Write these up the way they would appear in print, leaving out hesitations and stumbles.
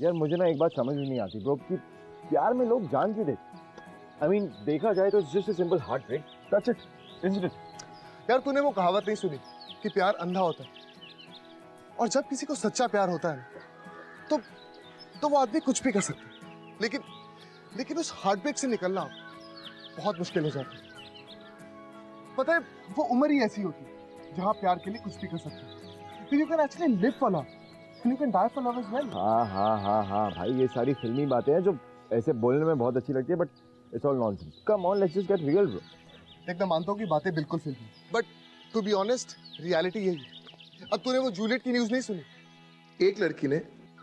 यार मुझे ना एक बात समझ में नहीं आती ब्रो कि प्यार में लोग जान क्यों देते। आई मीन देखा जाए तो just a simple heartbreak, that's it, isn't it? यार तूने वो कहावत नहीं सुनी कि प्यार अंधा होता है, और जब किसी को सच्चा प्यार होता है तो वो आदमी कुछ भी कर सकता है, लेकिन उस हार्ट ब्रेक से निकलना बहुत मुश्किल हो जाता है। पता है वो उम्र ही ऐसी होती है जहाँ प्यार के लिए कुछ भी कर सकते हैं। You can actually live for love and you can die for love as well. हाँ भाई, ये सारी फिल्मी बातें हैं जो ऐसे बोलने में बहुत अच्छी लगती है, but it's all nonsense. Come on, let's just get real bro. एकदम मानता हूँ कि बातें बिल्कुल फिल्मी, but to be honest reality यही है। अब तूने वो जूलियट की न्यूज नहीं सुनी? एक लड़की ने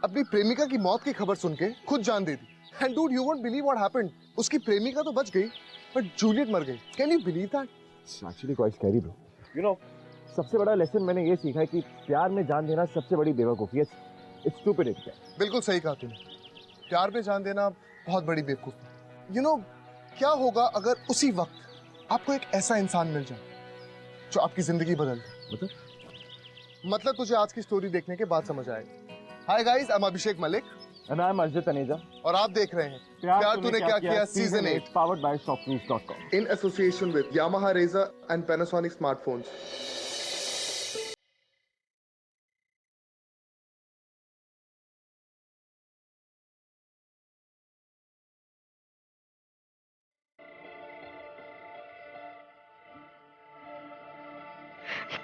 अपनी प्रेमिका की मौत की खबर सुन के खुद जान दे दी। And dude, you won't believe what happened. उसकी प्रेमिका तो बच गई बट जूलियट मर गई। Can you believe that? It's actually quite scary bro. You know, सबसे बड़ा लेसन मैंने ये सीखा है कि प्यार में जान देना सबसे बड़ी बेवकूफी है। It's stupidity. बिल्कुल सही कहा तूने, प्यार में जान देना बहुत बड़ी बेवकूफी। यू नो क्या होगा अगर उसी वक्त आपको एक ऐसा इंसान मिल जाए जो आपकी जिंदगी बदल दे? मतलब तुझे आज की स्टोरी देखने के बाद समझ आएगा। Hi guys, I am Abhishek Malik and I am Arjun Taneja और आप देख रहे हैं प्यार तूने क्या किया season 8, powered by shopclues.com in association with Yamaha Razr and Panasonic smartphones.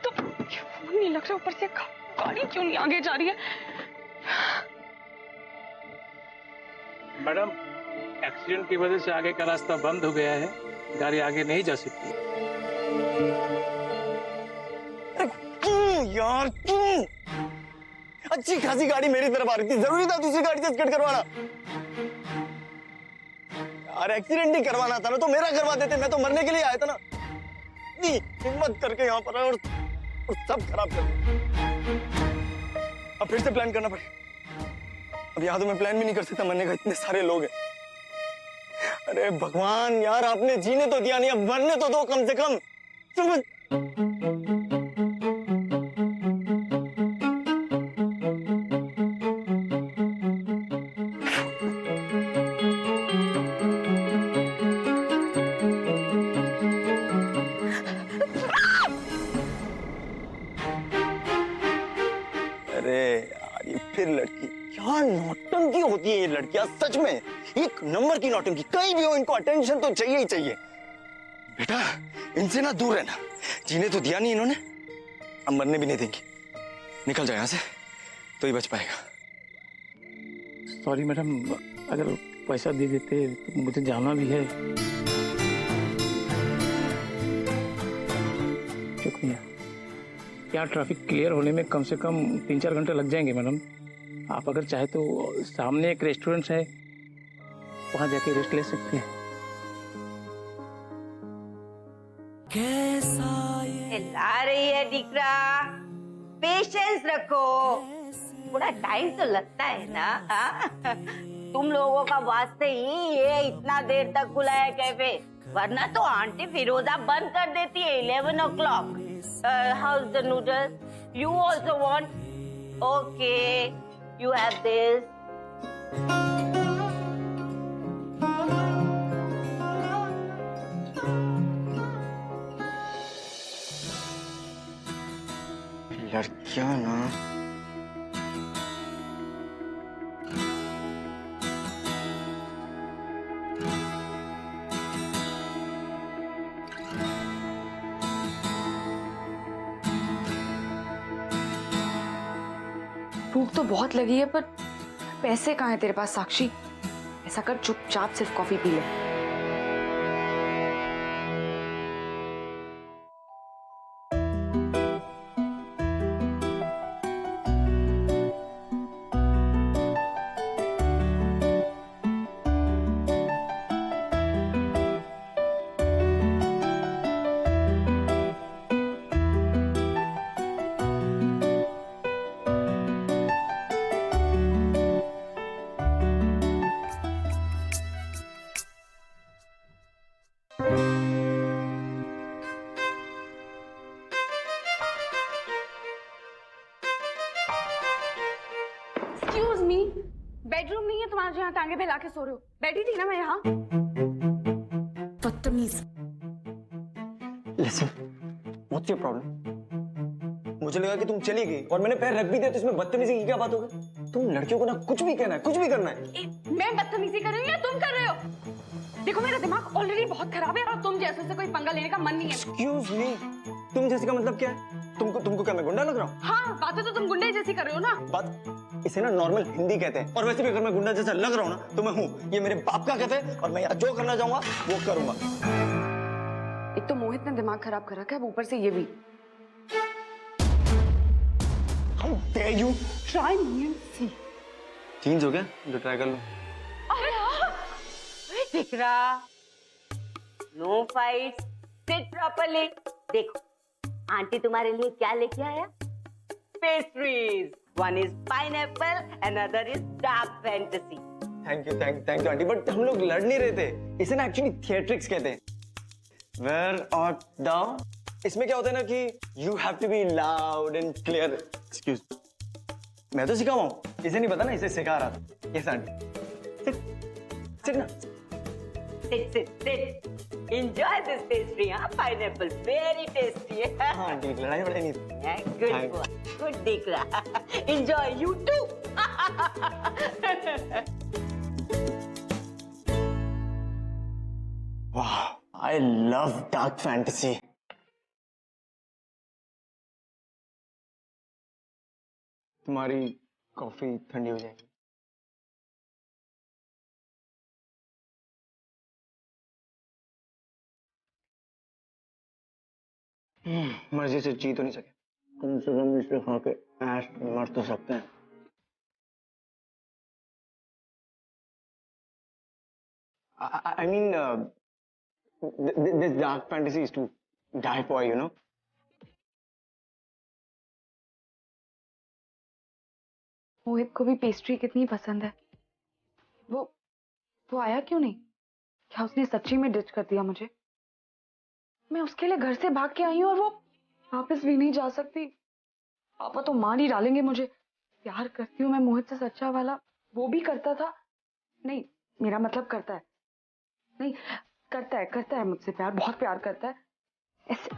तो फोन नहीं लग रहा, ऊपर से गाड़ी क्यों नहीं आगे जा रही है? मैडम, एक्सीडेंट की वजह से आगे का रास्ता बंद हो गया है, गाड़ी आगे नहीं जा सकती। यार तू अच्छी खासी गाड़ी मेरी तरफ आ रही थी, जरूरी था दूसरी गाड़ी से स्किड करवाना? यार एक्सीडेंट नहीं करवाना था ना तो मेरा करवा देते, मैं तो मरने के लिए आया था ना। नहीं, हिम्मत करके यहाँ पर आए और सब खराब कर दिया। अब फिर से प्लान करना पड़ेगा। अब यहाँ तो मैं प्लान भी नहीं कर सकता, मरने का इतने सारे लोग हैं। अरे भगवान यार, आपने जीने तो दिया नहीं, अब मरने तो दो कम से कम। अरे यार ये फिर लड़की, क्या नौटंकी होती है ये लड़कियां, सच में एक नंबर की नौटंकी। कहीं भी हो इनको अटेंशन तो चाहिए ही चाहिए। बेटा इनसे ना दूर रहना, जीने तो दिया नहीं इन्होंने, अब मरने भी नहीं देंगी। निकल जाए यहाँ से तो ही बच पाएगा। सॉरी मैडम, अगर पैसा दे देते तो मुझे जाना भी है। शुक्रिया। यहाँ ट्रैफिक क्लियर होने में कम से कम 3-4 घंटे लग जाएंगे मैडम। आप अगर चाहे तो सामने एक रेस्टोरेंट है, वहां जाके रेस्ट ले सकते हैं। ला रही है दिकरा, पेशेंस रखो, थोड़ा टाइम तो लगता है ना। हाँ? तुम लोगों का वास्ते ही ये इतना देर तक खुला है कैफे, वरना तो आंटी फिरोजा बंद कर देती है 11 o'clock। How's the noodles? You also want? Okay, you have this. लड़कियां ना भूख तो बहुत लगी है, पर पैसे कहाँ हैं तेरे पास साक्षी? ऐसा कर, चुपचाप सिर्फ कॉफी पी ले। Excuse me, बेडरूम नहीं है तुम्हारा जहाँ टांगे फैला के सो रहे हो? बैठी थी ना मैं यहाँ। बदतमीज। Listen, what's your problem? मुझे लगा कि तुम चली गई और मैंने पैर रख भी दिया, तो इसमें बदतमीजी की क्या बात हो गई? तुम लड़कियों को ना कुछ भी कहना है, कुछ भी करना है। मैं बदतमीजी कर रही हूँ या तुम कर रहे हो? देखो मेरा दिमाग ऑलरेडी बहुत खराब है और तुम जैसे से कोई पंगा लेने का मन नहीं है। Excuse me, तुम जैसे का मतलब क्या है? तुमको क्या मैं गुंडा लग रहा हूँ? हाँ, बातें तो तुम गुंडे जैसी कर रहे हो ना। बात इसे ना नॉर्मल हिंदी कहते हैं, और वैसे भी अगर मैं गुंडा जैसा लग रहा हूँ ना तो मैं हूँ। ये मेरे बाप का कहते हैं और मैं यहाँ जो करना चाहूंगा वो करूंगा। एक तो मोहित ने दिमाग खराब कर रखा है, ऊपर से ये भी। How dare you? Try me and see. Change हो गया? जो ट्राई कर लो। दिख रहा, नो फाइट, सिट प्रॉपर्ली। देखो आंटी तुम्हारे लिए क्या लेके आया? Pastries. One is pineapple, another is dark fantasy. Thank you aunty, but हम लोग लड़ नहीं रहे थे। इसे ना एक्चुअली थिएट्रिक्स कहते हैं। Where art thou? इसमें क्या होता है ना कि you have to be loud and clear. Excuse, मैं तो सिखा हुआ हूँ, इसे नहीं पता ना, इसे सिखा रहा था। यस आंटी, सिट ना। Sit. Enjoy this pastry, huh? Pineapple, very tasty. हाँ आंटी, लड़ाई वड़ाई नहीं थी। Good boy, good Dikra. Enjoy, you too. Wow, I love dark fantasy. तुम्हारी कॉफी ठंडी हो जाएगी। मर्जी से जी तो नहीं सके, कम से कम इसे खा के ऐश मर तो सकते हैं। I mean, this dark fantasy is to die for, you know. मोहित को भी पेस्ट्री कितनी पसंद है। वो आया क्यों नहीं? क्या उसने सच्ची में डिच कर दिया मुझे? मैं उसके लिए घर से भाग के आई हूँ और वो वापस भी नहीं जा सकती। पापा तो मार ही डालेंगे मुझे। प्यार करती हूँ मैं मोहित से, सच्चा वाला। वो भी करता था। नहीं, मेरा मतलब करता है। नहीं, करता है मुझसे प्यार, बहुत प्यार करता है।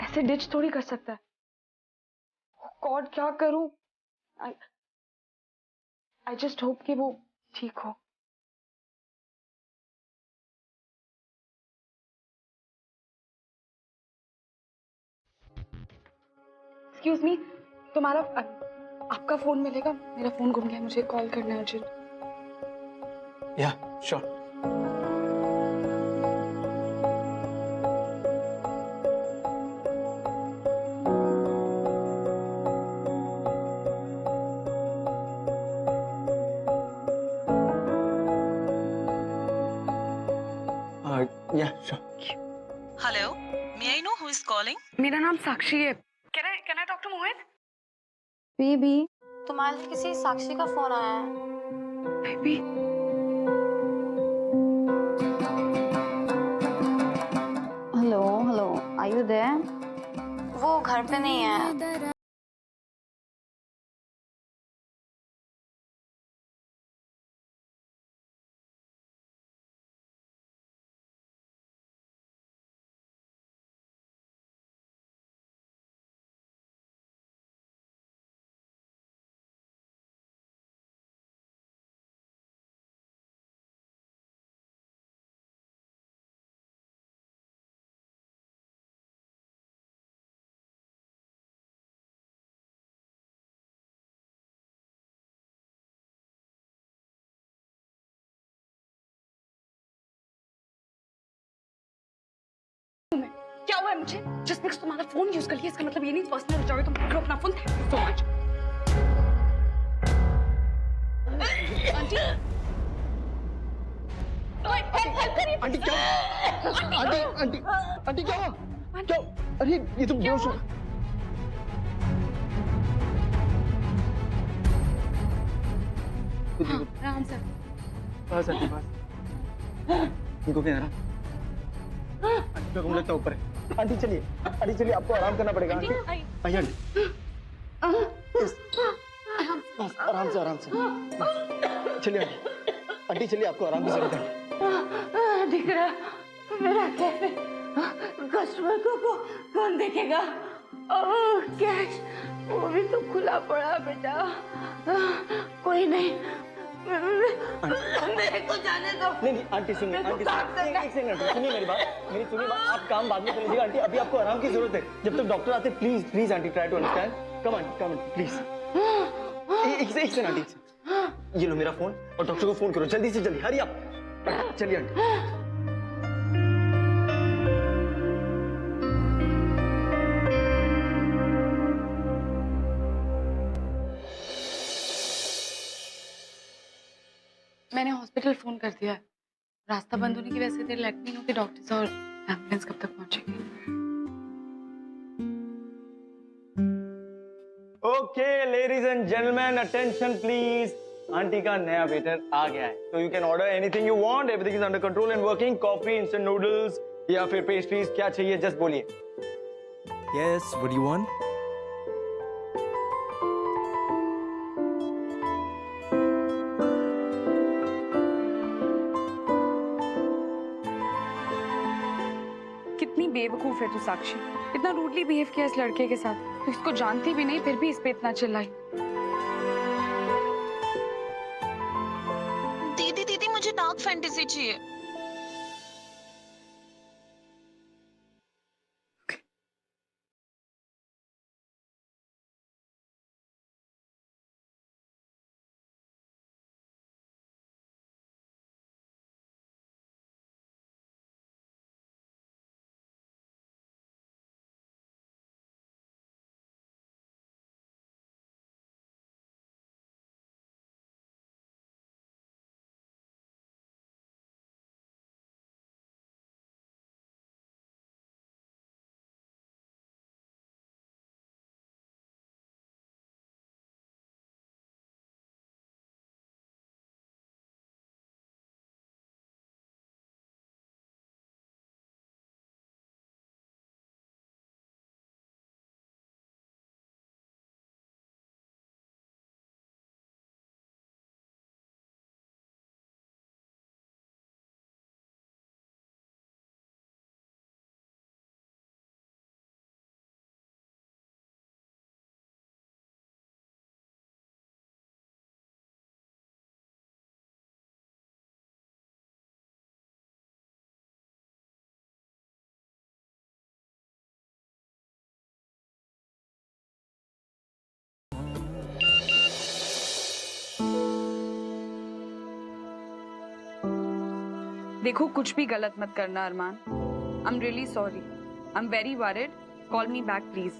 ऐसे डिच थोड़ी कर सकता है। गॉड, क्या करूं? आई जस्ट होप कि वो ठीक हो। एक्सक्यूज मी, तुम्हारा आपका फोन मिलेगा? मेरा फोन गुम गया, मुझे कॉल करना है अर्जेंट। या श्योर। या sure. Hello, may I know who is calling? मेरा नाम साक्षी है। Can I talk to Mohit? Baby, तुम्हारे लिए किसी साक्षी का फोन आया है। Baby, hello, are you there? वो घर पे नहीं है। क्या हुआ है मुझे? जस्ट बिकॉज़ तुम्हारा फोन यूज कर लिया इसका मतलब ये नहीं पर्सनल हो जाओगे तुम। पकड़ो अपना phone. Thank you so much. Aunty, help करिए। आंटी क्या? आंटी क्या? क्या? अरे ये तो बेहोश हो। आराम से। बस आंटी बस। इनको क्या है? आंटी का घूम लगता ऊपर है। आंटी चलिए, आपको आराम करना पड़ेगा। आंटी आइए आंटी। बस आराम से चलिए आंटी। आंटी चलिए, आपको आराम की जरूरत है। दिख रहा मेरा कैफे, कस्टमर को कौन देखेगा? ओह कैश, वो भी तो खुला पड़ा बेटा। कोई नहीं, मेरे को जाने दो। नहीं आंटी सुनिए, आंटी सुनिए, एक सेकंड आंटी सुनिए मेरी बात, मेरी सुनिए बात। आप काम बाद में कर लीजिएगा आंटी, अभी आपको आराम की जरूरत है। जब तक डॉक्टर आते please please aunty try to understand. Come aunty please. एक सेकंड आंटी, ये लो मेरा फोन और डॉक्टर को फोन करो जल्दी से जल्दी, हरी आप। चलिए आंटी। मैंने हॉस्पिटल फोन कर दिया है। रास्ता बंद होने की वजह से देर लेट मी नो कि डॉक्टर्स और एम्बुलेंस कब तक पहुंचेगी। Okay ladies and gentleman, attention please. Aunty का नया वेटर आ गया है, तो you can order anything you want. Everything is under control and working. Coffee, instant noodles या फिर पेस्ट्रीज, क्या चाहिए जस्ट बोलिए। Yes, what do you want? कितनी बेवकूफ है तू साक्षी, इतना रूडली बिहेव किया इस लड़के के साथ। तो इसको जानती भी नहीं फिर भी इस पे इतना चिल्लाई। दीदी दीदी मुझे डार्क फैंटेसी चाहिए। देखो कुछ भी गलत मत करना Armaan. I am really sorry, I am very worried. Call me back please.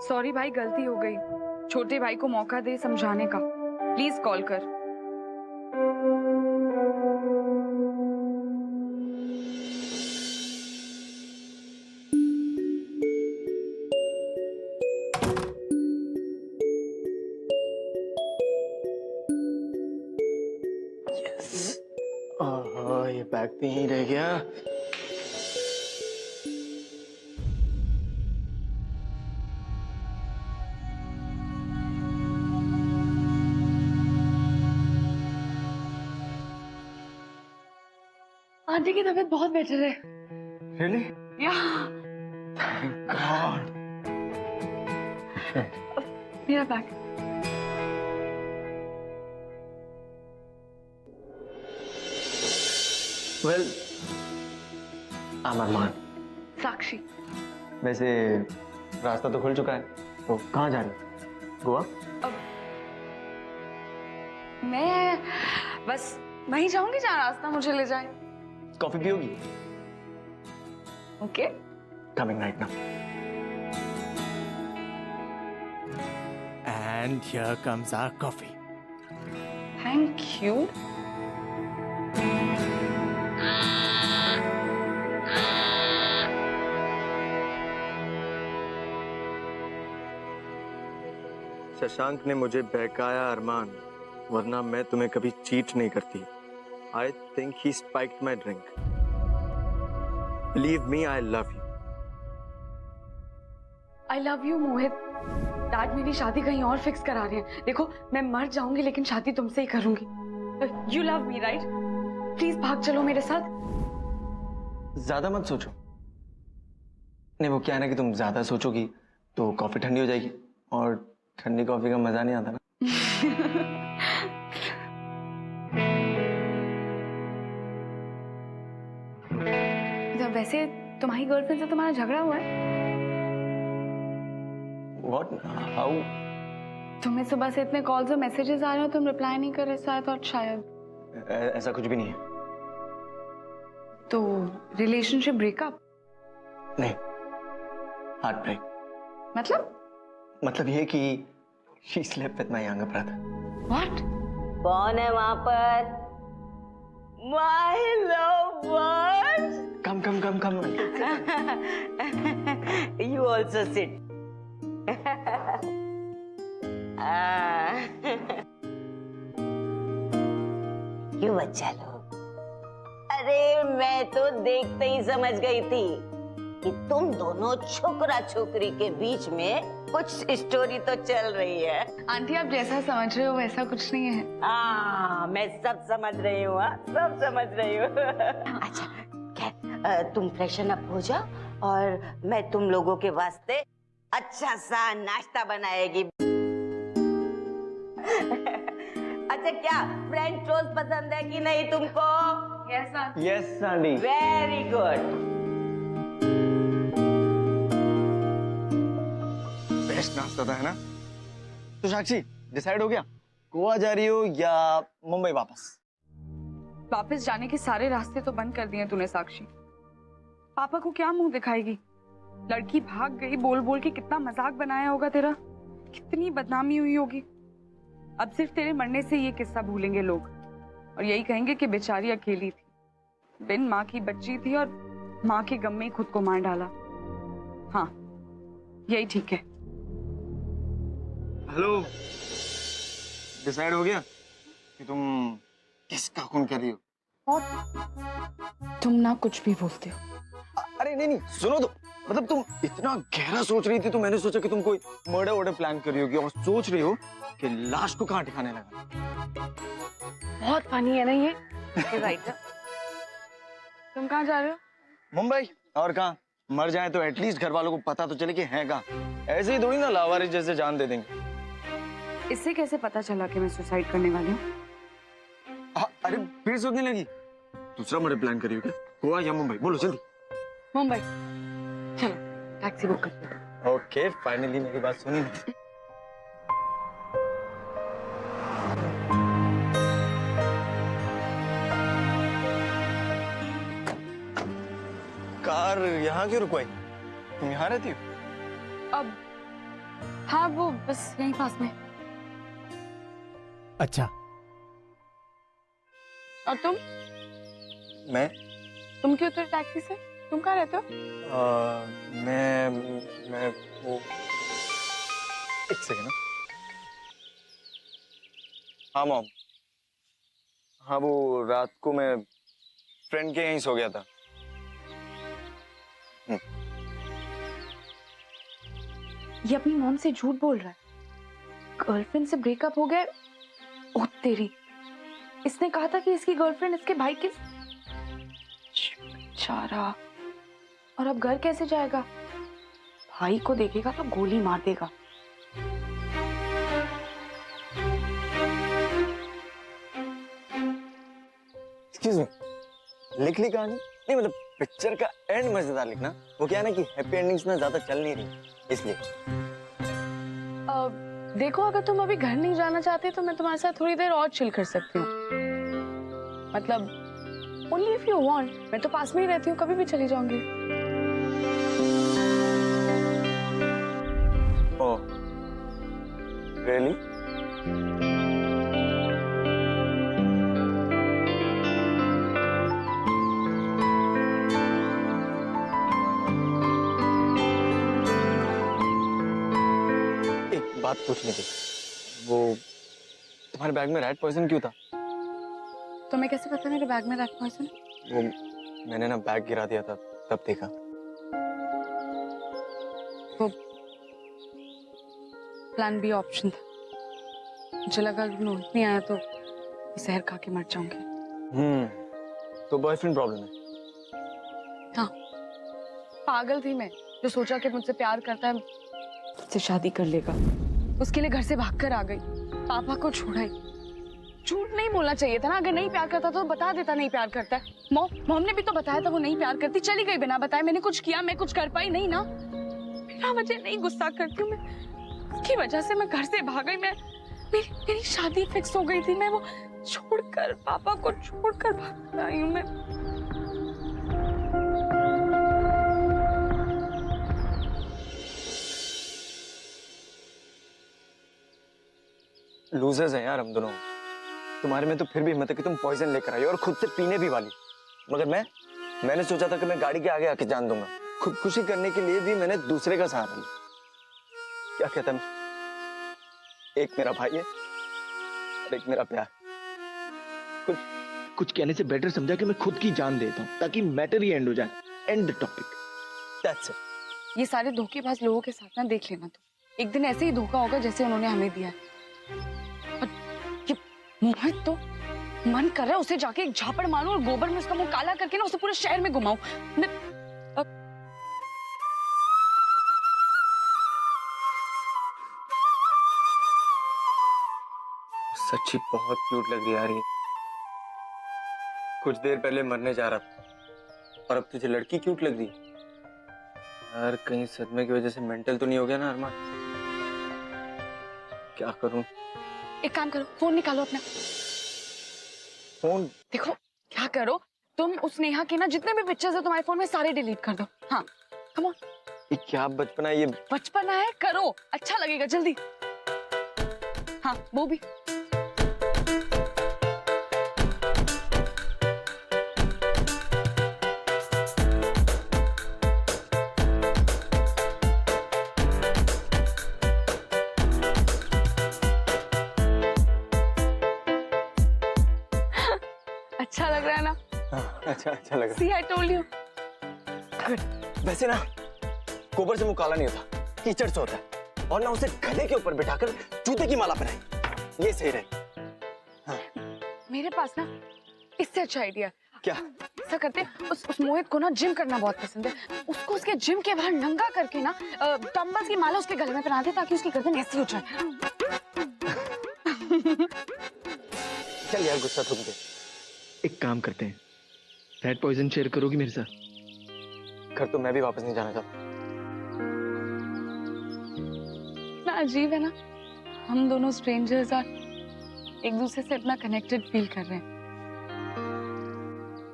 Sorry भाई, गलती हो गई। छोटे भाई को मौका दे समझाने का। प्लीज कॉल कर। ये बैग भी यहीं रह गया। आंटी की तबीयत बहुत बेटर है। Really? या Thank God. मेरा बैग। Well, I'm अरमान। साक्षी। वैसे रास्ता तो खुल चुका है, तो कहाँ जा रही? गोवा? मैं बस वहीं जाऊंगी जहाँ रास्ता मुझे ले जाए। कॉफी पियोगी? Okay. Coming right now. And here comes our coffee. Thank you. Shashank ने मुझे बहकाया अरमान, वरना मैं तुम्हें कभी चीट नहीं करती। I think he spiked my drink. Believe me, I love you. I love you Mohit. Dad मेरी शादी कहीं और फिक्स करा रहे हैं। देखो मैं मर जाऊंगी लेकिन शादी तुमसे ही करूंगी। You love me right? Please भाग चलो मेरे साथ। ज्यादा मत सोचो। नहीं, वो क्या है ना कि तुम ज्यादा सोचोगी तो कॉफी ठंडी हो जाएगी और ठंडी कॉफी का मजा नहीं आता ना। जब वैसे तुम्हारी गर्लफ्रेंड से तुम्हारा झगड़ा हुआ है? What? How? तुम्हें सुबह से इतने कॉल्स और मैसेजेस आ रहे हो, तुम रिप्लाई नहीं कर रहे। शायद ऐसा कुछ भी नहीं है। तो रिलेशनशिप ब्रेकअप? नहीं, हार्ट ब्रेक। मतलब ये कि she slept with my younger brother. What? कौन है वहां पर? My lovers. Come. You also sit. क्यों बच्चा लोग? अरे मैं तो देखते ही समझ गई थी कि तुम दोनों छोकरा छोकरी के बीच में कुछ स्टोरी तो चल रही है। आंटी आप जैसा समझ रहे हो वैसा कुछ नहीं है। मैं सब समझ रही हूँ, सब समझ रही हूँ। अच्छा खैर, तुम फ्रेशन अप हो जाओ और मैं तुम लोगों के वास्ते अच्छा सा नाश्ता बनाएगी। अच्छा क्या फ्रेंच टोस्ट पसंद है कि नहीं तुमको? Yes aunty. Yes, Sandy. Very good. Best नाश्ता था, है ना? तो साक्षी डिसाइड हो गया, गोवा जा रही हो या मुंबई वापस? वापस जाने के सारे रास्ते तो बंद कर दिए तूने साक्षी। पापा को क्या मुंह दिखाएगी? लड़की भाग गई बोल बोल के कितना मजाक बनाया होगा तेरा, कितनी बदनामी हुई होगी। अब सिर्फ तेरे मरने से ये किस्सा भूलेंगे लोग और यही कहेंगे कि बेचारी अकेली थी, बिन माँ की बच्ची थी और माँ के गम में ही खुद को मार डाला। हाँ यही ठीक है। हेलो, डिसाइड हो गया कि तुम किसका खून कर रही हो? तुम ना कुछ भी बोलते हो। अरे नहीं, सुनो तो। मतलब तुम इतना गहरा सोच रही थी तो मैंने सोचा कि तुम कोई मर्डर वर्डर प्लान कर रही होगी और सोच रही हो कि लाश को कहाँ ठिकाने लगा। बहुत फनी है ना ये? राइट। तुम कहाँ जा रहे हो? मुंबई। और कहाँ? मर जाए तो एटलीस्ट घर वालों को पता तो चले कि हैं कहाँ। ऐसे ही थोड़ी ना लावारिस जैसे जान दे देंगे। इससे कैसे पता चला कि मैं सुसाइड करने वाली हूँ? अरे फिर सोचने लगी? दूसरा मर्डर प्लान करी हो क्या? गोवा या मुंबई? बोलो जल्दी। मुंबई। चलो टैक्सी बुक करते हैं। ओके, फाइनली मेरी बात सुनी। कार यहाँ क्यों रुकवाई? तुम यहाँ रहती हो? अब हाँ वो बस यहीं पास में। अच्छा, और तुम? तुम क्यों उतरे टैक्सी से? तुम कहाँ रहते हो? मैं वो एक सेकंड। हाँ मॉम, हाँ वो रात को मैं फ्रेंड के यहीं सो गया था। ये अपनी मॉम से झूठ बोल रहा है। गर्लफ्रेंड से ब्रेकअप हो गया? ओह तेरी, इसने कहा था कि इसकी गर्लफ्रेंड इसके भाई की। बेचारा, और अब घर कैसे जाएगा? भाई को देखेगा तो गोली मार देगा। एक्सक्यूज मी, लिख ली कहानी? नहीं मतलब पिक्चर का एंड मजेदार लिखना। वो क्या है ना कि हैप्पी एंडिंग्स ना ज्यादा चल नहीं रही, इसलिए। देखो अगर तुम अभी घर नहीं जाना चाहते तो मैं तुम्हारे साथ थोड़ी देर और चिल कर सकती हूँ। मतलब ओनली इफ यू वांट। मैं तो पास में ही रहती हूँ, कभी भी चली जाऊंगी। Oh really? बात पूछनी थी, वो तुम्हारे बैग में रैट पॉइजन क्यों था? तुम्हें कैसे पता मेरे बैग में रैट पॉइजन? वो मैंने ना बैग गिरा दिया था, तब देखा। वो प्लान बी ऑप्शन था। मुझे लगा कि नोट नहीं आया तो जहर खा के मर जाऊंगी। तो बॉयफ्रेंड प्रॉब्लम है? हाँ, पागल थी मैं जो सोचा कि मुझसे प्यार करता है, मुझसे शादी कर लेगा। उसके लिए घर से भागकर आ गई, पापा को छोड़ा ही। झूठ नहीं बोलना चाहिए था ना, अगर नहीं प्यार करता तो बता देता नहीं प्यार करता है। मॉम ने भी तो बताया था वो नहीं प्यार करती, चली गई बिना बताए। मैंने कुछ किया, मैं कुछ कर पाई नहीं ना। बिना वजह नहीं गुस्सा करती हूँ मैं, उसकी वजह से मैं घर से भाग गई। मेरी शादी फिक्स हो गई थी, मैं वो छोड़कर, पापा को छोड़कर भाग आई हूँ मैं। लूजर्स हैं यार हम दोनों। तुम्हारे में तो फिर भी हिम्मत है कि तुम पॉइजन लेकर आई और खुद से पीने भी वाली। मगर मैंने सोचा था कि मैं गाड़ी के आगे आके जान दूंगा। खुदकुशी करने के लिए भी मैंने दूसरे का सहारा लिया। क्या कहता मैं, एक मेरा भाई है और एक मेरा प्यार। कुछ कहने से बेटर समझा कि मैं खुद की जान देता हूँ ताकि मैटर ही एंड हो जाए। And the topic. That's it. ये सारे धोखेबाज लोगों के साथ ना देख लेना, तो एक दिन ऐसे ही धोखा होगा जैसे उन्होंने हमें दिया है। और ये मोहित तो मन कर रहा है उसे जाके एक झापड़ मारूं और गोबर में उसका मुंह काला करके ना उसे पूरे शहर में घुमाऊं। सच्ची बहुत क्यूट लग रही है यार ये। कुछ देर पहले मरने जा रहा था और अब तुझे लड़की क्यूट लग रही है। यार कहीं सदमे की वजह से मेंटल तो नहीं हो गया ना अरमान? क्या करूं? एक काम करो, फोन निकालो अपना। फोन? देखो क्या करो, तुम उस नेहा के ना जितने भी पिक्चर्स है तुम्हारे फोन में सारे डिलीट कर दो। हाँ कम ऑन। ये क्या बचपना है ये? बचपना है, करो, अच्छा लगेगा, जल्दी। हाँ वो भी। अच्छा लग रहा है ना? अच्छा लग रहा See, I told you. है। वैसे ना गोबर से मुंह काला नहीं होता, कीचड़ से होता है। और ना उसे गले के ऊपर बिठाकर जूते की माला पहनाई, ये सही रहे। मेरे पास ना इससे अच्छा आइडिया। क्या? ऐसा करते, उस मोहित को ना जिम करना बहुत पसंद है, उसको उसके जिम के बाहर नंगा करके ना डंबल्स की माला उसके गले में पहना दे ताकि उसकी गर्दन ऐसी हो जाए। चल यार गुस्सा थूक दे। एक काम करते हैं, रैट पॉइजन शेयर करोगी मेरे साथ? घर तो मैं भी वापस नहीं जाना चाहता। ना अजीब है ना, हम दोनों स्ट्रेंजर्स और एक दूसरे से इतना कनेक्टेड फील कर रहे हैं,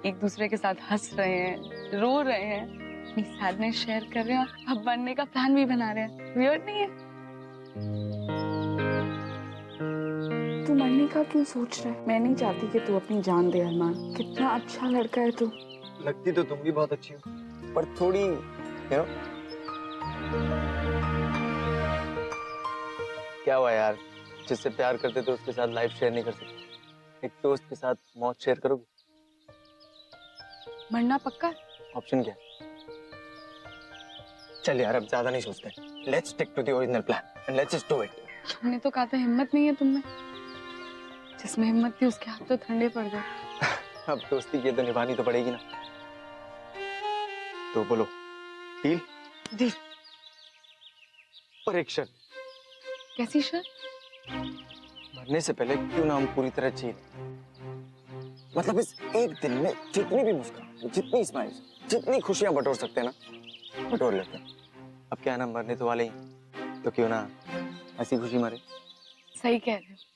एक दूसरे के साथ हंस रहे हैं, रो रहे हैं, अपनी सैडनेस शेयर कर रहे हैं और अब बनने का प्लान भी बना रहे हैं। वियर्ड नहीं है? तू मरने का क्यों सोच रहा है? मैं नहीं चाहती कि तू अपनी जान दे अरमान। कितना अच्छा लड़का है तू। लगती तो तुम भी बहुत अच्छी हो, पर थोड़ी क्या हुआ यार, जिससे प्यार करते तो उसके साथ लाइफ शेयर नहीं कर सकते? एक दोस्त के साथ मौत शेयर करोगे? मरना पक्का? ऑप्शन क्या है? चल यार अब ज्यादा नहीं सोचते, let's stick to the original plan and let's just do it. तुमने तो कहा था हिम्मत नहीं है तुममें, जिसमें हिम्मत थी उसके हाथ तो ठंडे पड़ गए। अब दोस्ती की तो निभानी तो पड़ेगी ना, तो बोलो डील? डील। पर एक शर्त। कैसी शर्त? मरने से पहले क्यों ना हम पूरी तरह जी लें। मतलब इस एक दिन में जितनी भी मुस्कुराहट, जितनी स्माइल्स, जितनी खुशियां बटोर सकते हैं ना, बटोर लेते हैं। अब क्या है ना, मरने तो वाले ही, तो क्यों ना ऐसी खुशी मरे। सही कह रहे हो।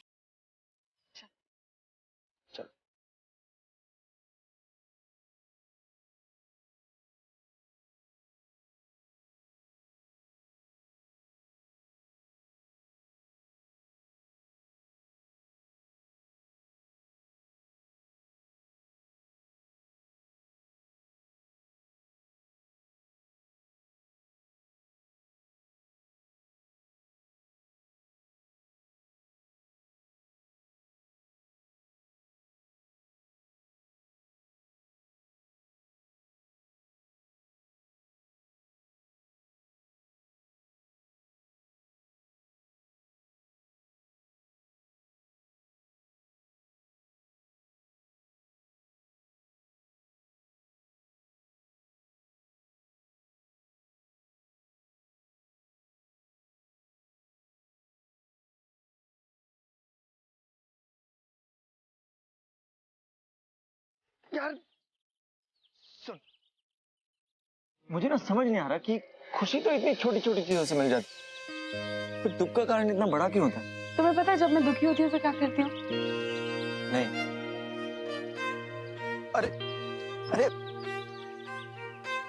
यार सुन, मुझे ना समझ नहीं आ रहा कि खुशी तो इतनी छोटी छोटी चीजों से मिल जाती, फिर दुख का कारण इतना बड़ा क्यों होता है? तुम्हें पता है जब मैं दुखी होती हूँ तो क्या करती हूँ? नहीं, अरे अरे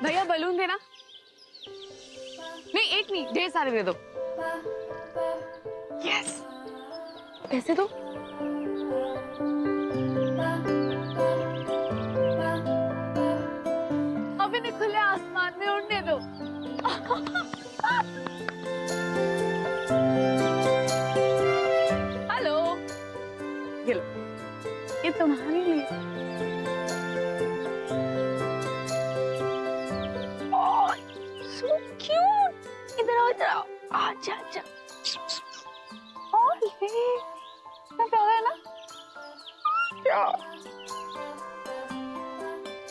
भैया बलून देना। नहीं एक नहीं, ढेर सारे दे दो। यस, कैसे दो? अब इन्हें खुले आसमान में उड़ने दो। हेलो, ये लो, ये तुम्हारे लिए। So cute. इधर आओ, इधर आओ। आजा, आजा। और ये कितना प्यारा है ना? क्या?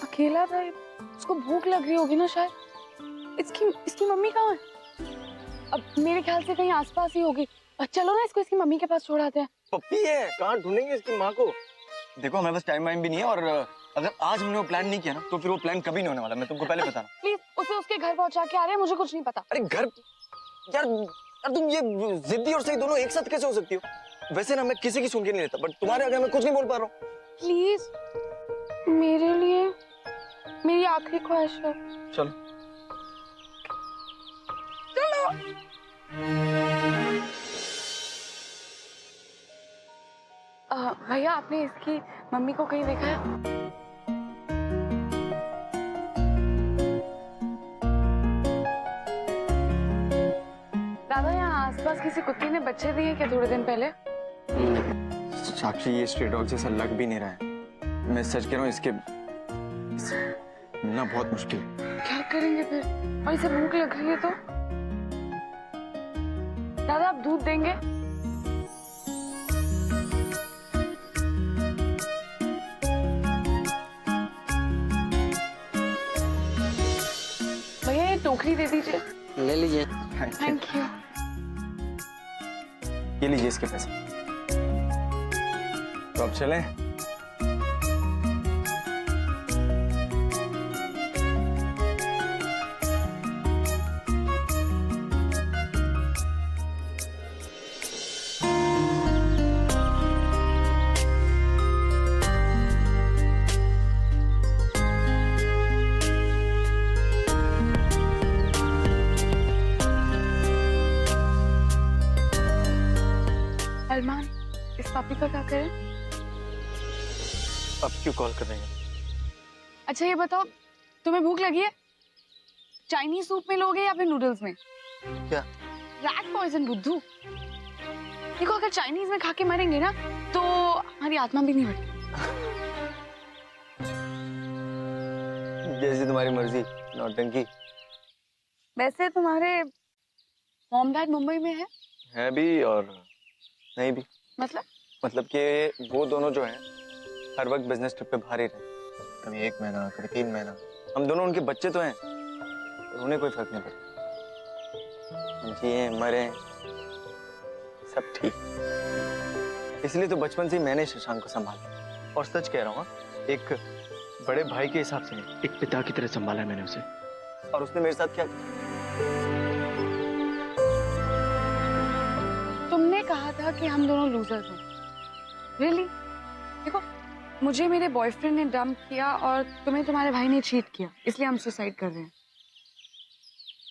अकेला था, उसको भूख लग रही होगी ना शायद। इसकी मम्मी कहाँ है? अब मेरे ख्याल से कहीं आसपास ही होगी। चलो ना इसको इसकी मम्मी के पास छोड़ाते हैं। पप्पी है, कहाँ ढूंढेंगे इसकी माँ को? देखो हमारे पास टाइम वाइम भी नहीं है, और अगर आज हमने वो प्लान नहीं किया ना तो फिर वो प्लान कभी नहीं होने वाला, मैं तुमको पहले बता रहा हूँ। प्लीज उसे उसके घर पहुंचा के आ रहे हैं, मुझे कुछ नहीं पता। अरे घर यार, तुम ये जिद्दी और सही दोनों एक साथ कैसे हो सकती हो? वैसे ना मैं किसी की सुन के नहीं लेता, बट तुम्हारे आगे मैं कुछ नहीं बोल पा रहा हूँ। प्लीज मेरे लिए, मेरी आखिरी ख्वाहिश है। चलो भैया आपने इसकी मम्मी को कहीं देखा है? दादा यहाँ आसपास किसी कुत्ते ने बच्चे दिए क्या थोड़े दिन पहले? साक्षी, ये स्ट्रे डॉग जैसा लग भी नहीं रहा है। मैं सच कह रहा हूँ, इसके मिलना बहुत मुश्किल है। क्या करेंगे फिर? और इसे भूख लग रही है तो? दादा आप दूध देंगे? भैया ये टोकरी दे दीजिए। ले लीजिए। Thank you. ये लीजिए इसके पैसे। तो अब चलें? अरमान, इस पापी का क्या करें? अब क्यों कॉल कर रहे हैं? अच्छा ये बताओ, तुम्हें भूख लगी है? चाइनीज सूप में लोगे या फिर नूडल्स में? क्या? रैट पॉइजन बुद्धू। देखो अगर चाइनीज में खा के मरेंगे ना तो हमारी आत्मा भी नहीं बढ़ती। जैसी तुम्हारी मर्जी, नौटंकी। वैसे तुम्हारे मॉम डैड मुंबई में है भी और नहीं भी। मतलब कि वो दोनों जो हैं हर वक्त बिजनेस ट्रिप पे बाहर ही रहे, कभी 1 महीना कभी 3 महीना। हम दोनों, उनके बच्चे तो हैं, उन्हें कोई फर्क नहीं पड़ता। जिए मरे सब ठीक। इसलिए तो बचपन से ही मैंने शशांक को संभाला, और सच कह रहा हूँ, एक बड़े भाई के हिसाब से नहीं, एक पिता की तरह संभाला मैंने उसे। और उसने मेरे साथ क्या किया? तुमने कहा था कि हम दोनों लूजर्स हैं। रियली? देखो मुझे मेरे बॉयफ्रेंड ने डंप किया और तुम्हें तुम्हारे भाई ने चीट किया, इसलिए हम सुसाइड कर रहे हैं।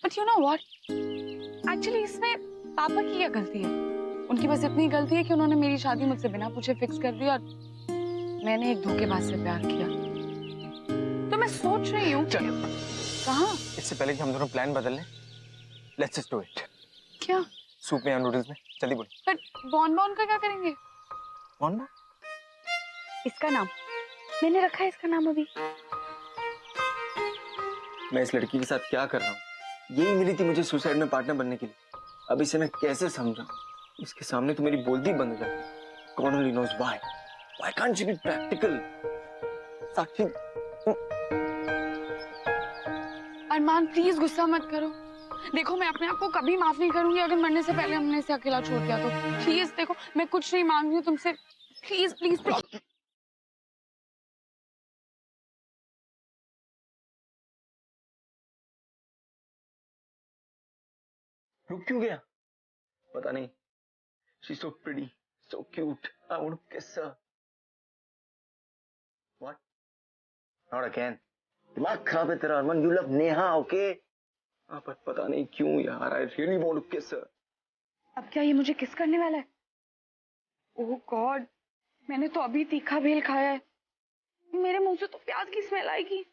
But you know what, actually इसमें पापा की क्या गलती है? उनकी बस इतनी गलती है कि उन्होंने मेरी शादी मुझसे बिना पूछे फिक्स कर दी और मैंने एक धोखेबाज से प्यार किया। तो मैं सोच रही हूँ कहाँ? इससे पहले कि हम दोनों प्लान बदल लें, लेट्स जस्ट डू इट। क्या? सूप में या नूडल्स में? जल्दी बोलो। पर बॉन का क्या करेंगे? कौन? इसका नाम मैंने रखा है, इसका नाम अभी। मैं इस लड़की के साथ क्या कर रहा हूँ? यही मिली थी मुझे सुसाइड में पार्टनर बनने के लिए। अब इसे मैं कैसे समझाऊं? इसके सामने तो मेरी बोलती बंद हो जाती। God only knows why. Why can't she be practical? Sakshi, Arman please गुस्सा मत करो। देखो मैं अपने आप को कभी माफ नहीं करूंगी अगर मरने से पहले हमने इसे अकेला छोड़ दिया तो। प्लीज देखो मैं कुछ नहीं मांग रही हूँ तुमसे, प्लीज प्लीज प्लीज। रुक क्यों गया? पता नहीं। She's so pretty, so cute. I want to kiss her. What? Not again. दिमाग खराब है तेरा अरमान. You love Neha, okay? हाँ, पर पता नहीं क्यों यार. I really want to kiss her. अब क्या ये मुझे किस करने वाला है? ओह गॉड, मैंने तो अभी तीखा भेल खाया है, मेरे मुंह से तो प्याज की स्मेल आएगी.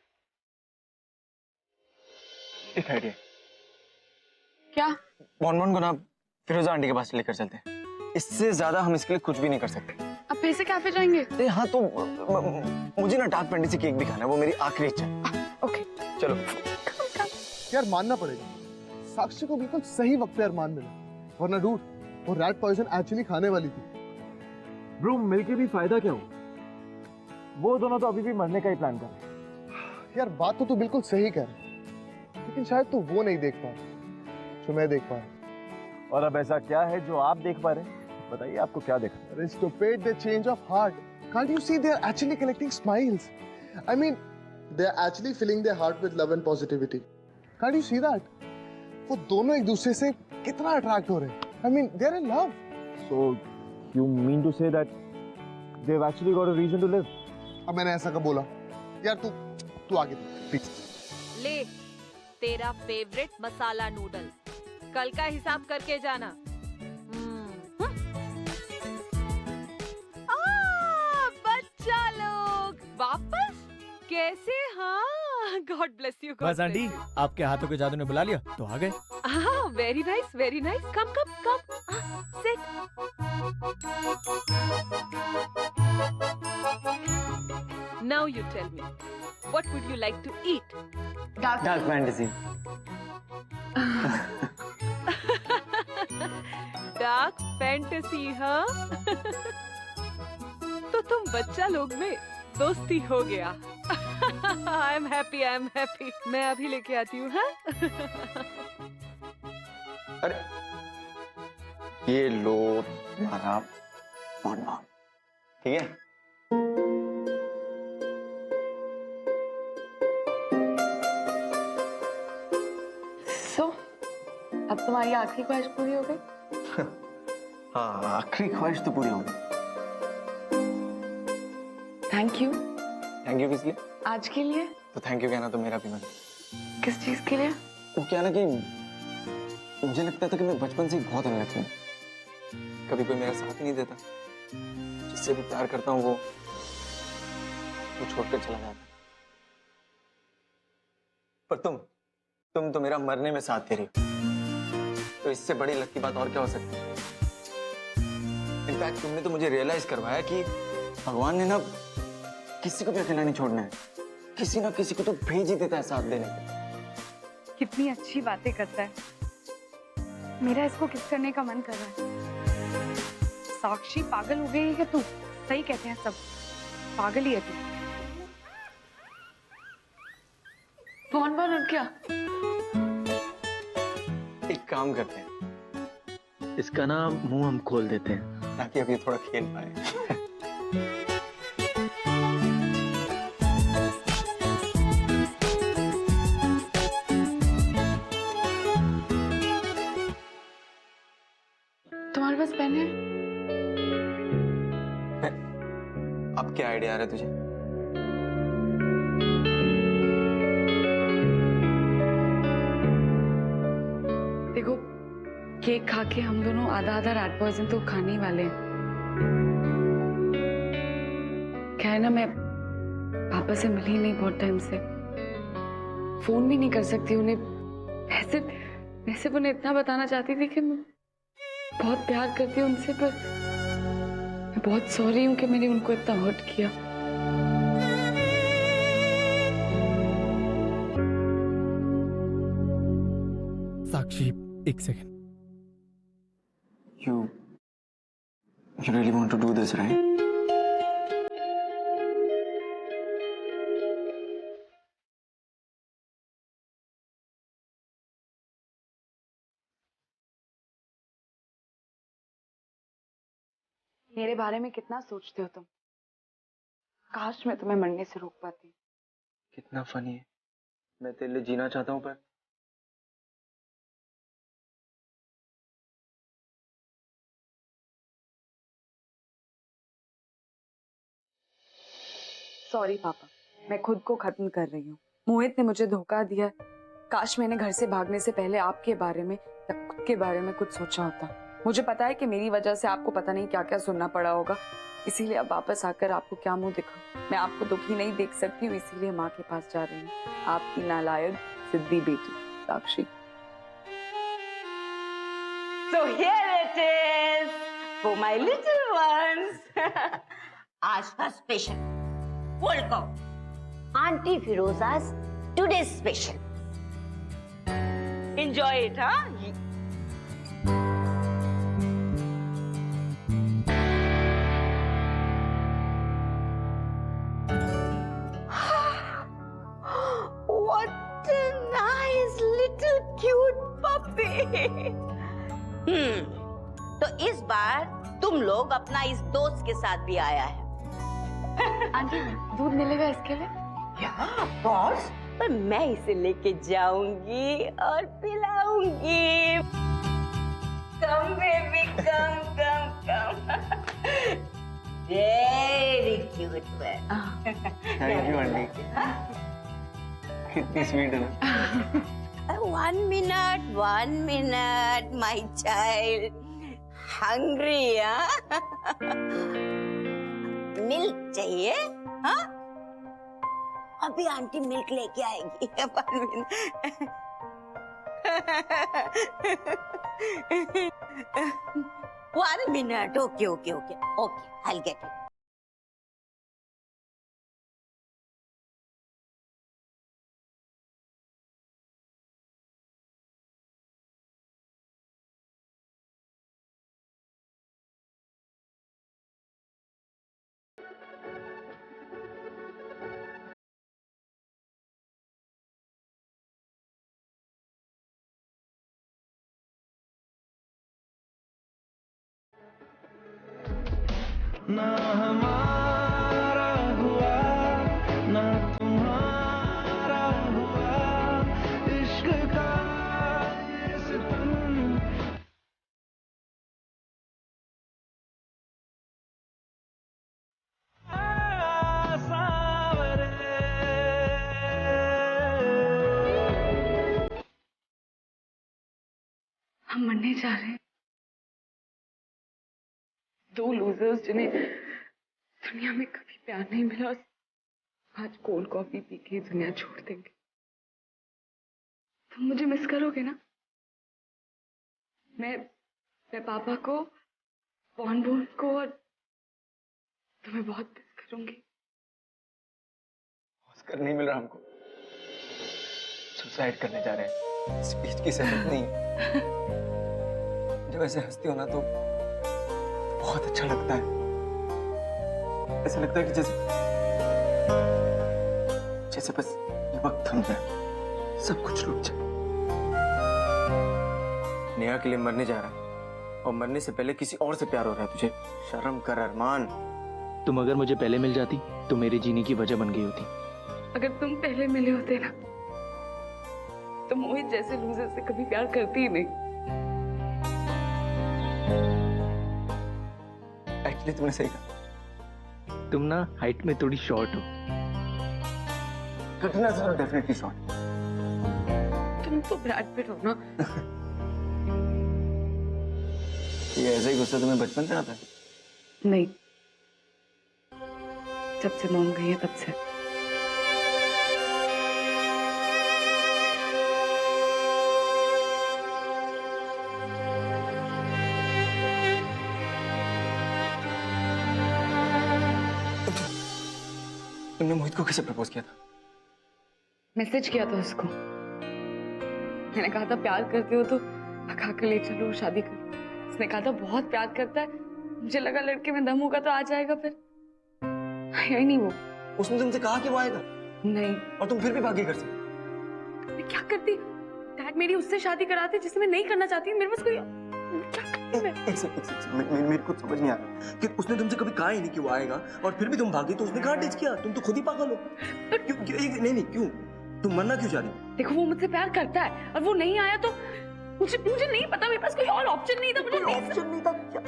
एक आइडिया. क्या? बॉन को ना फिरोजा आंटी के पास लेकर चलते हैं. इससे ज्यादा हम इसके लिए कुछ भी नहीं कर सकते. अब फिर से कैफे जाएंगे? अरे हाँ, तो मुझे ना डार्क फैंटेसी केक भी खाना है. वो मेरी आखिरी इच्छा है. ओके चलो. यार मानना पड़ेगा, साक्षी को बिल्कुल सही वक्त पे अरमान मिला, वरना डूड वो रैट पॉइजन एक्चुअली खाने वाली थी. ब्रो मिलके भी फायदा क्या हो? वो दोनों तो अभी भी मरने का ही प्लान कर रहे हैं. यार बात तो तू बिल्कुल सही कह रहा है, लेकिन शायद तू वो नहीं देख पा रहा जो मैं देख पा रहा हूं. और अब ऐसा क्या है जो आप देख पा रहे हैं? बताइए आपको क्या देखा? अरे stupid, the change of heart. Can't you see they are actually collecting smiles? I mean, they are actually filling their heart with love and positivity. Can't you see that? वो दोनों एक दूसरे से कितना अट्रैक्ट हो रहे हैं. I mean, they are in love. So you mean to say that they've actually got a reason to live? अब मैंने ऐसा कब बोला? यार तू आगे प्लीज. ले तेरा फेवरेट मसाला नूडल, कल का हिसाब करके जाना. बच्चा लोग वापस कैसे? हाँ, गॉड ब्लेस यू. बस आंटी, आपके हाथों के जादू ने बुला लिया तो आ गए. हाँ, very nice very nice. Come come come, sit. Now you tell me, what would you like to eat? Dark Fantasy. Dark Fantasy, हाँ? तो तुम बच्चा लोग में दोस्ती हो गया. I am happy, I am happy. मैं अभी लेके आती हूँ. हाँ? अरे ये लो तुम्हारा बॉन. ठीक है. सो अब तुम्हारी आखिरी ख्वाहिश पूरी हो गई? हाँ, आखिरी ख्वाहिश तो पूरी हो गई. Thank you. थैंक यू किस लिए? आज के लिए. तो थैंक यू कहना तो मेरा भी मन. किस चीज के लिए? वो क्या ना कि मुझे लगता था कि मैं बचपन से ही बहुत अलग हूँ. कभी कोई मेरा साथ ही नहीं देता. जिससे भी प्यार करता हूँ वो छोड़कर चला जाता. पर तुम तो मेरा मरने में साथ दे रही हो. तो इससे बड़ी लक की बात और क्या हो सकती है? इनफैक्ट तुमने तो मुझे रियलाइज करवाया कि भगवान ने ना किसी को भी अकेला नहीं छोड़ना है. किसी ना किसी को तो भेज ही देता है साथ देने को. कितनी अच्छी बातें करता है. मेरा इसको किस करने का मन कर रहा है. साक्षी पागल हो गई है क्या तू? सही कहते हैं सब, पागल ही है तू. कौन बार उठ गया? एक काम करते हैं, इसका ना मुंह हम खोल देते हैं ताकि अब ये थोड़ा खेल पाए. तुम्हारे पास पेन है? अब क्या आइडिया आ रहा है तुझे? देखो, केक खा के हम दोनों आधा आधा रैट पॉइजन तो खाने ही वाले हैं. क्या है ना, मैं पापा से मिली नहीं बहुत टाइम से. फोन भी नहीं कर सकती उन्हें. वैसे उन्हें इतना बताना चाहती थी कि मैं बहुत प्यार करती हूँ उनसे, पर मैं बहुत सॉरी हूँ कि मैंने उनको इतना हर्ट किया. साक्षी, एक second. You really want to do this, right? मेरे बारे में कितना सोचते हो तुम. काश मैं तुम्हें मरने से रोक पाती. कितना फनी है. मैं तेरे लिए जीना चाहता हूँ पर सॉरी पापा, मैं खुद को खत्म कर रही हूँ। मोहित ने मुझे धोखा दिया। काश मैंने घर से भागने से पहले आपके बारे में या खुद के बारे में कुछ सोचा होता। मुझे पता है कि मेरी वजह से आपको पता नहीं क्या क्या सुनना पड़ा होगा, इसीलिए अब वापस आकर आपको क्या मुंह दिखाऊं। मैं आपको दुखी नहीं देख सकती हूँ, इसीलिए माँ के पास जा रही हूँ। आपकी नालायक सिद्धि बेटी साक्षी। So here it is for my little ones. आज का स्पेशल कोल्ड कॉफी, आंटी फिरोजा's today's special. Enjoy it, huh? What a nice little cute puppy. तो इस बार तुम लोग अपना इस दोस्त के साथ भी आया है। आंटी दूध मिलेगा इसके लिए? ऑफ कोर्स, पर मैं इसे लेके जाऊंगी और पिलाऊंगी। Come baby come come come. Very cute man. Thank you aunty, कितनी स्वीट है ना। One minute, my child. Hungry, huh? Milk चाहिए? हाँ? अभी आंटी मिल्क लेके आएगी। 1 minute. One minute. Okay. I'll get it. ना हमारा हुआ ना तुम्हारा हुआ इश्क का ये सितम। हम मरने जा रहे हैं। 2 लूजर्स जिन्हें दुनिया में कभी प्यार नहीं मिला, आज कोल्ड कॉफी पी के दुनिया छोड़ देंगे। तुम मुझे मिस करोगे ना? मैं पापा को, बॉन को और तुम्हें बहुत मिस करूंगी। ऑस्कर नहीं मिल रहा हमको, सुसाइड करने जा रहे हैं। स्पीच की जरूरत नहीं है। जब ऐसे हंसती हो ना तो बहुत अच्छा लगता है। ऐसा लगता है कि जैसे बस ये वक्त थम जाए, सब कुछ रुक जाए। नेहा के लिए मरने जा रहा है और मरने से पहले किसी और से प्यार हो रहा है तुझे। शर्म कर अरमान। तुम अगर मुझे पहले मिल जाती तो मेरे जीने की वजह बन गई होती। अगर तुम पहले मिले होते ना तो मोहित जैसे लूजर से कभी प्यार करती ही नहीं। एक्चुअली तुमने सही कहा। तुम ना हाइट में थोड़ी शॉर्ट हो। कटरीना से डेफिनेटली शॉर्ट। तुम तो ब्रैड पिट हो ना। ये ऐसा ही गुस्सा तुम्हें बचपन से आता है? नहीं, जब से मॉम गई है तब से। तुमने मोहित को कैसे प्रपोज किया था? मैसेज किया था उसको। मैंने कहा था प्यार करते हो तो भगा कर ले चलो, शादी करो। उसने कहा था बहुत प्यार करता है। मुझे लगा लड़के में दम होगा तो आ जाएगा, फिर आया ही नहीं वो। उसने तुमसे कहा कि वो आएगा? नहीं। और तुम फिर भी भागी घर से? मैं क्या करती? डैड मेरी उससे शादी कराते जिसे मैं नहीं करना चाहती। मेरे पास कोई क्या करती मैं? एक सेकंड, मेरे को समझ नहीं आ रहा कि उसने तुमसे कभी कहा ही नहीं कि वो आएगा और फिर भी तुम भागी, तो उसने कहा डिच किया? तुम तो खुद ही पागल हो। नहीं क्यों? तुम मरना क्यों चाह रही? देखो वो मुझसे प्यार करता है और वो नहीं आया तो मुझे नहीं पता, मेरे पास कोई और ऑप्शन नहीं था। मुझे ऑप्शन नहीं था क्या?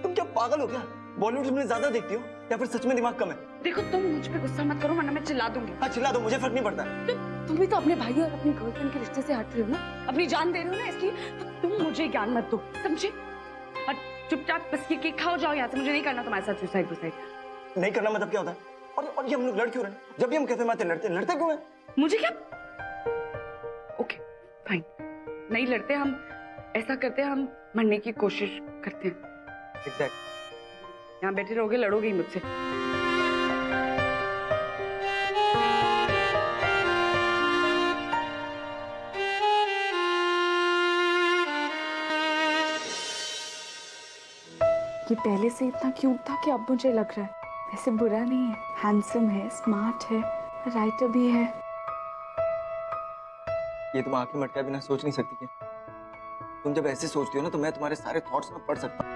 तुम क्या पागल हो क्या? बॉलीवुड तुमने ज्यादा देखती हो या फिर सच में दिमाग कम है? देखो तुम मुझ पे गुस्सा मत करो वरना मैं चिल्ला दूंगी। हाँ चिल्ला दो, मुझे फर्क नहीं पड़ता। तुम भी तो अपने भाई और अपनी गर्लफ्रेंड के रिश्ते से हट रहे हो ना, अपनी जान दे रहे हो ना, इसलिए तो तुम मुझे ज्ञान मत दो, समझे? और चुपचाप बस ये केक खाओ, जाओ यहाँ से, मुझे नहीं करना तुम्हारे साथ सुसाइड वुसाइड। नहीं करना मतलब क्या होता है? और ये हम लोग लड़ क्यों रहे हैं? जब भी हम कैफे में आते लड़ते क्यों हैं? मुझे क्या? ओके फाइन, नहीं लड़ते हम, ऐसा करते हैं हम मरने की कोशिश करते हैं। एग्जैक्ट। यहाँ बैठे रहोगे, लड़ोगे ही मुझसे। ये पहले से इतना क्यूट था कि अब मुझे लग रहा है वैसे बुरा नहीं है, हैंडसम है, स्मार्ट है, राइटर भी है। ये तुम आंखें मटका बिना सोच नहीं सकती क्या? तुम जब ऐसे सोचती हो ना तो मैं तुम्हारे सारे थॉट्स में पढ़ सकता हूँ।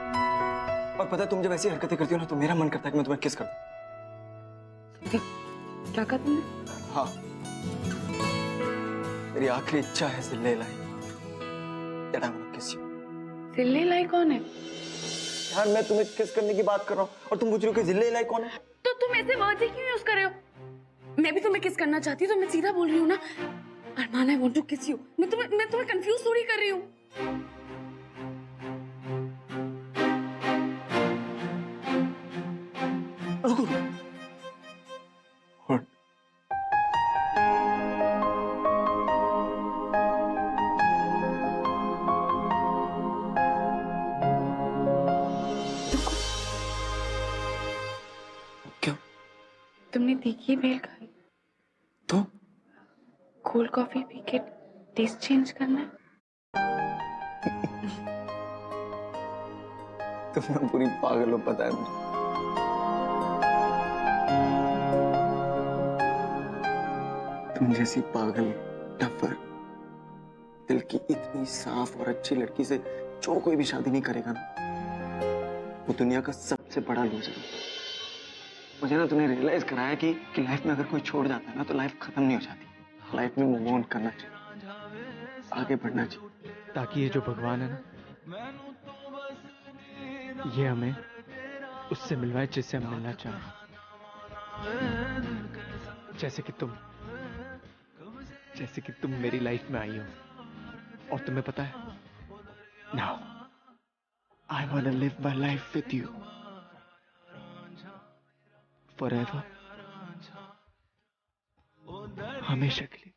और पता है तुम जब ऐसी हरकतें करती हो ना तो मेरा मन करता है कि मैं तुम्हें किस कर दूं। क्या कहा तुमने? हाँ, मेरी आखिरी इच्छा है सिल्ले लाई। That I wanna kiss you। Sille लाई कौन है? यार मैं तुम्हें किस करने की बात कर रहा हूँ और तुम पूछ रहे हो कि जिल्ले लाई कौन है? तो तुम ऐसे वर्ड ही क्यों यूज कर रहे हो? मैं भी तुम्हें किस करना चाहती हूँ तो मैं सीधा बोल रही हूँ ना, अरमान आई वांट टू किस यू। मैं तुम्हें कंफ्यूज थोड़ी कर रही हूँ। रुको। hold। क्या? तुमने तीखी भेल खाई तो कोल्ड कॉफी पी के टेस्ट चेंज करना है? तुम ना पूरी पागल हो, पता है मुझे। तुम जैसी पागल, टफर, दिल की इतनी साफ और अच्छी लड़की से जो कोई भी शादी नहीं करेगा ना, वो दुनिया का सबसे बड़ा लूजर है। मुझे ना तुमने रियलाइज कराया कि लाइफ में अगर कोई छोड़ जाता है ना तो लाइफ खत्म नहीं हो जाती। लाइफ में मूव ऑन करना चाहिए, आगे बढ़ना चाहिए। ताकि ये जो भगवान है ना, ये हमें उससे मिलवाए जिससे हम मिलना चाहें। जैसे कि तुम मेरी लाइफ में आई हो और तुम्हें पता है, now I want to live my life with you forever, हमेशा के लिए।